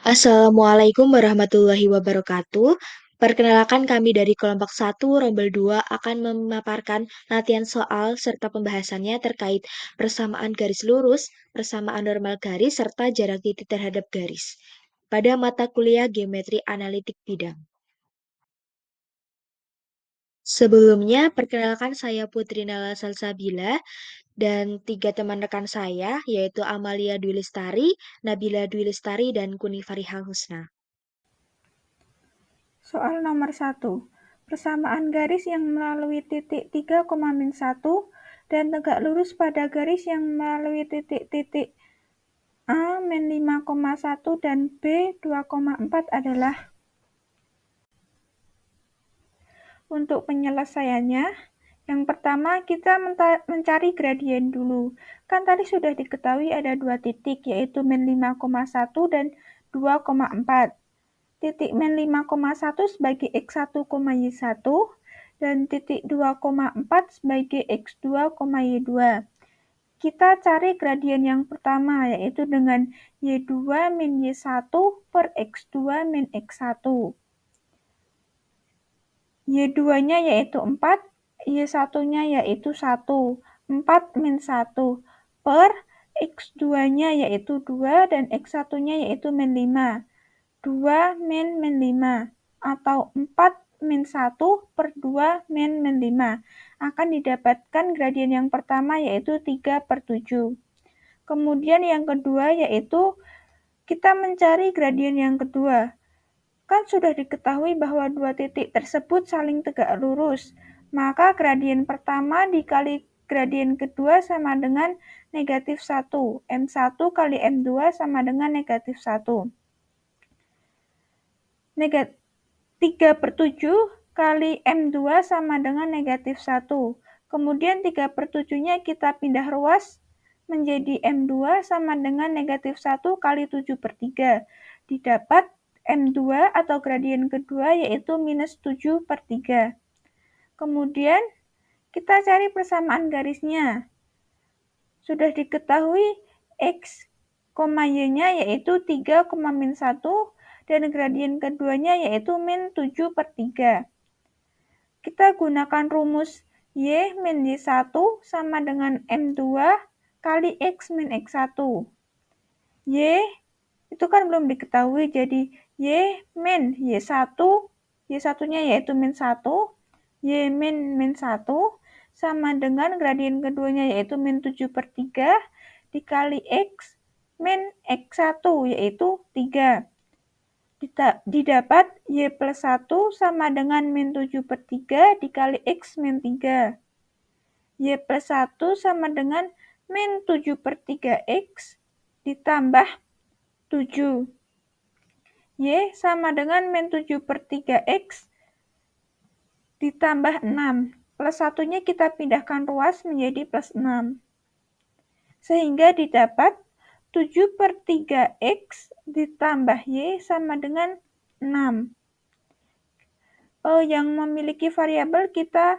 Assalamualaikum warahmatullahi wabarakatuh. Perkenalkan kami dari kelompok 1 Rombel 2 akan memaparkan latihan soal serta pembahasannya terkait persamaan garis lurus, persamaan normal garis, serta jarak titik terhadap garis pada mata kuliah geometri analitik bidang. Sebelumnya, perkenalkan saya Putri Nala Salsabila dan 3 teman rekan saya, yaitu Amalia Dwi Lestari, Nabila Dwi Lestari, dan Kuni Farihal Husna. Soal nomor 1. Persamaan garis yang melalui titik 3,-1 dan tegak lurus pada garis yang melalui titik-titik A-5,1 dan B2,4 adalah. Untuk penyelesaiannya, yang pertama kita mencari gradien dulu. Kan tadi sudah diketahui ada 2 titik, yaitu min 5,1 dan 2,4. Titik min 5,1 sebagai X1, Y1 dan titik 2,4 sebagai X2, Y2. Kita cari gradien yang pertama, yaitu dengan Y2 min Y1 per X2 min X1. Y2-nya yaitu 4, Y1-nya yaitu 1. 4 min 1 per X2-nya yaitu 2 dan X1-nya yaitu min 5. 2 min 5 atau 4 min 1 per 2 min 5 akan didapatkan gradien yang pertama yaitu 3/7. Kemudian yang kedua yaitu kita mencari gradien yang kedua. Kan sudah diketahui bahwa 2 titik tersebut saling tegak lurus, maka gradien pertama dikali gradien kedua sama dengan negatif 1. M1 kali M2 sama dengan negatif 1. 3/7 kali M2 sama dengan negatif 1. Kemudian 3/7-nya kita pindah ruas menjadi M2 sama dengan negatif 1 kali 7/3. Didapat M2 atau gradien kedua yaitu minus 7/3. Kemudian kita cari persamaan garisnya. Sudah diketahui X, Y-nya yaitu 3,-1 dan gradien keduanya yaitu min 7/3. Kita gunakan rumus Y min Y1 sama dengan M2 kali X min X1. Y itu kan belum diketahui, jadi Y min Y1, Y1-nya yaitu min 1, Y min 1 sama dengan gradien keduanya yaitu min 7/3 dikali X min X1 yaitu 3. Didapat Y plus 1 sama dengan min 7/3 dikali X min 3. Y plus 1 sama dengan min 7/3 X ditambah 7. Y sama dengan min 7/3 X ditambah 6. Plus 1-nya kita pindahkan ruas menjadi plus 6. Sehingga didapat 7/3 X ditambah Y sama dengan 6. Yang memiliki variabel kita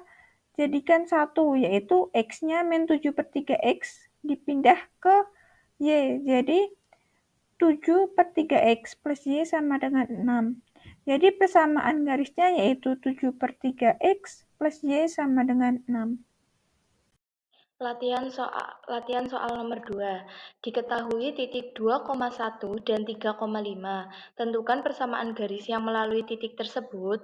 jadikan 1, yaitu X-nya min 7/3 X dipindah ke Y. Jadi 7/3 X plus Y sama dengan 6. Jadi persamaan garisnya yaitu 7/3 X plus Y sama dengan 6. Latihan soal nomor 2. Diketahui titik 2,1 dan 3,5. Tentukan persamaan garis yang melalui titik tersebut.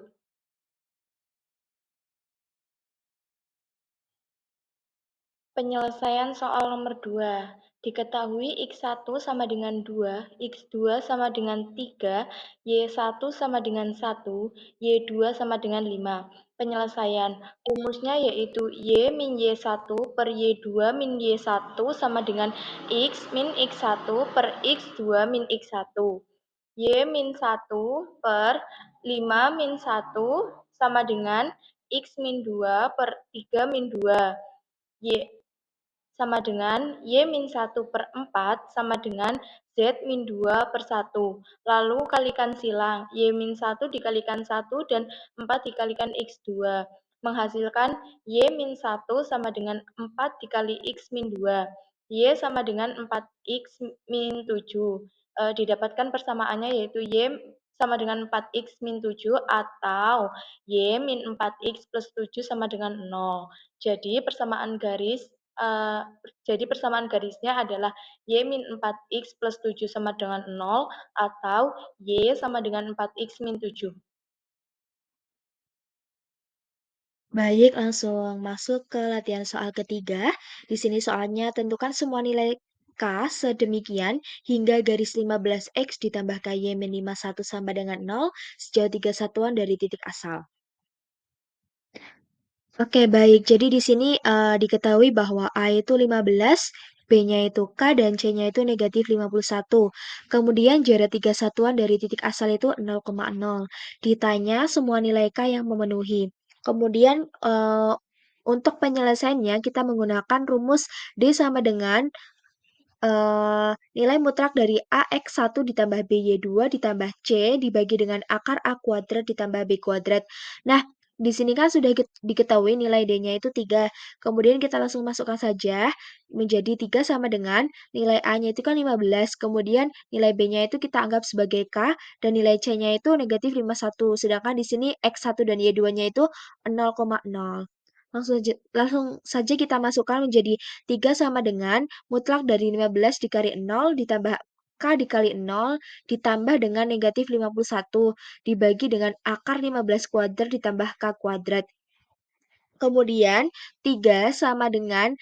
Penyelesaian soal nomor 2. Diketahui X1 sama dengan 2, X2 sama dengan 3, Y1 sama dengan 1, Y2 sama dengan 5. Penyelesaian. Rumusnya yaitu Y min Y1 per Y2 min Y1 sama dengan X min X1 per X2 min X1. Y min 1 per 5 min 1 sama dengan X min 2 per 3 min 2. Y sama dengan Y min 1 per 4 sama dengan Z min 2 per 1. Lalu kalikan silang, Y min 1 dikalikan 1 dan 4 dikalikan X2. Menghasilkan Y min 1 sama dengan 4 dikali X min 2. Y sama dengan 4X min 7. didapatkan persamaannya yaitu Y sama dengan 4X min 7 atau Y min 4X plus 7 sama dengan 0. Jadi persamaan garisnya adalah Y min 4X plus 7 sama dengan 0 atau Y sama dengan 4X min 7. Baik, langsung masuk ke latihan soal ketiga. Di sini soalnya tentukan semua nilai K sedemikian hingga garis 15X ditambah KY min 51 sama dengan 0 sejauh 3 satuan dari titik asal. Oke, baik. Jadi di sini diketahui bahwa A itu 15, B-nya itu K, dan C-nya itu negatif 51. Kemudian jarak 3 satuan dari titik asal itu 0,0. Ditanya semua nilai K yang memenuhi. Kemudian untuk penyelesaiannya kita menggunakan rumus D sama dengan nilai mutlak dari AX1 ditambah BY2 ditambah C dibagi dengan akar A kuadrat ditambah B kuadrat. Nah, di sini kan sudah diketahui nilai D-nya itu 3. Kemudian kita langsung masukkan saja menjadi 3 sama dengan nilai A-nya itu kan 15. Kemudian nilai B-nya itu kita anggap sebagai K dan nilai C-nya itu negatif 51. Sedangkan di sini X1 dan Y2-nya itu 0,0. Langsung saja kita masukkan menjadi 3 sama dengan mutlak dari 15 dikali 0 ditambah K dikali 0 ditambah dengan negatif 51 dibagi dengan akar 15 kuadrat ditambah K kuadrat. Kemudian 3 sama dengan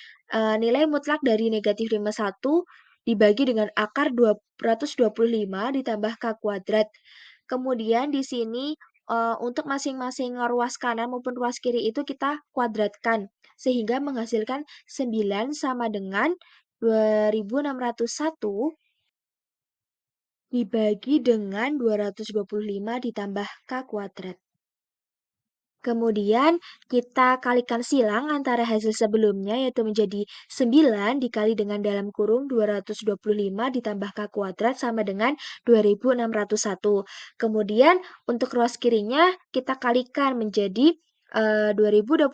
nilai mutlak dari negatif 51 dibagi dengan akar 225 ditambah K kuadrat. Kemudian di sini untuk masing-masing ruas kanan maupun ruas kiri itu kita kuadratkan sehingga menghasilkan 9 sama dengan 2601 dibagi dengan 225 ditambah K kuadrat. Kemudian kita kalikan silang antara hasil sebelumnya yaitu menjadi 9 dikali dengan dalam kurung 225 ditambah K kuadrat sama dengan 2601. Kemudian untuk ruas kirinya kita kalikan menjadi 2025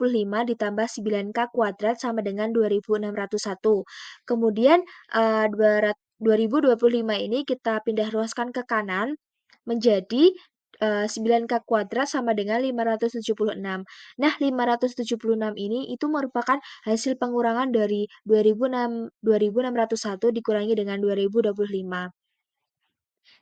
ditambah 9K kuadrat sama dengan 2601. Kemudian 2025 ini kita pindah ruaskan ke kanan menjadi 9K kuadrat sama dengan 576. Nah, 576 ini itu merupakan hasil pengurangan dari 2601 dikurangi dengan 2025.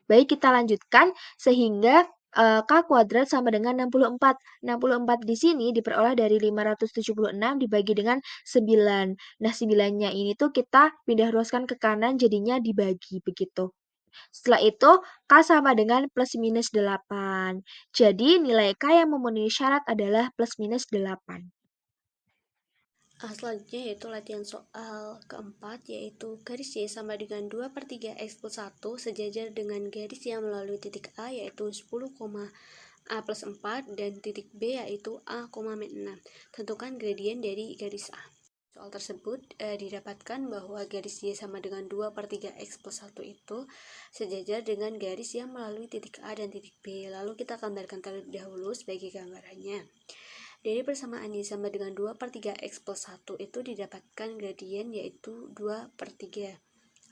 Baik, kita lanjutkan sehingga K kuadrat sama dengan 64. 64 di sini diperoleh dari 576 dibagi dengan 9. Nah, 9-nya ini tuh kita pindah ruaskan ke kanan jadinya dibagi begitu. Setelah itu, K sama dengan plus minus 8. Jadi, nilai K yang memenuhi syarat adalah plus minus 8. Selanjutnya yaitu latihan soal keempat, yaitu garis Y sama dengan 2/3 X plus 1 sejajar dengan garis yang melalui titik A yaitu 10, A plus 4 dan titik B yaitu A, min 6. Tentukan gradien dari garis A. Soal tersebut didapatkan bahwa garis Y sama dengan 2/3 X plus 1 itu sejajar dengan garis yang melalui titik A dan titik B. Lalu kita gambarkan terlebih dahulu sebagai gambarannya. Dari persamaan Y sama dengan 2/3 X plus 1 itu didapatkan gradien yaitu 2/3.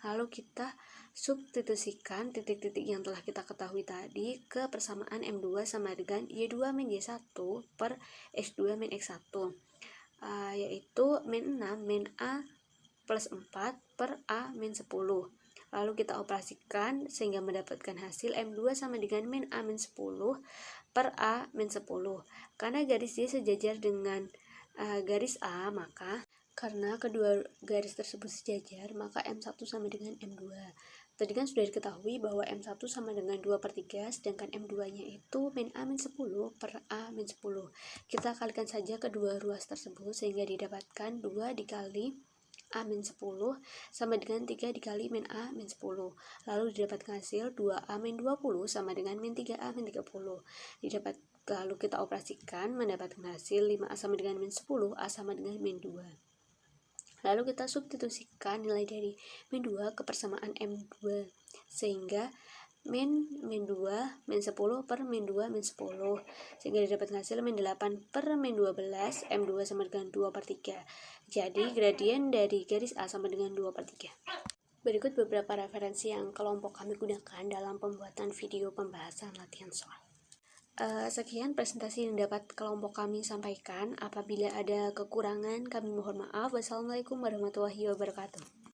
Lalu kita substitusikan titik-titik yang telah kita ketahui tadi ke persamaan M2 sama dengan Y2 min Y1 per X2 min X1, yaitu min 6 min A plus 4 per A min 10. Lalu kita operasikan sehingga mendapatkan hasil M2 sama dengan min A min 10 per A min 10. Karena garis Y sejajar dengan garis A, maka karena kedua garis tersebut sejajar, maka M1 sama dengan M2. Tadi kan sudah diketahui bahwa M1 sama dengan 2/3, sedangkan M2-nya itu min A min 10 per A min 10. Kita kalikan saja kedua ruas tersebut sehingga didapatkan 2 dikali A min 10 sama dengan 3 dikali min A min 10. Lalu didapatkan hasil 2A min 20 sama dengan min 3A min 30. Lalu kita operasikan mendapatkan hasil 5A sama dengan min 10, A sama dengan min 2. Lalu kita substitusikan nilai dari min 2 ke persamaan M2 sehingga min 2 min 10 per min 2 min 10 sehingga didapatkan hasil min 8 per min 12, M2 sama dengan 2/3. Jadi gradien dari garis A sama dengan 2/3. Berikut beberapa referensi yang kelompok kami gunakan dalam pembuatan video pembahasan latihan soal. Sekian presentasi yang dapat kelompok kami sampaikan. Apabila ada kekurangan, kami mohon maaf. Wassalamualaikum warahmatullahi wabarakatuh.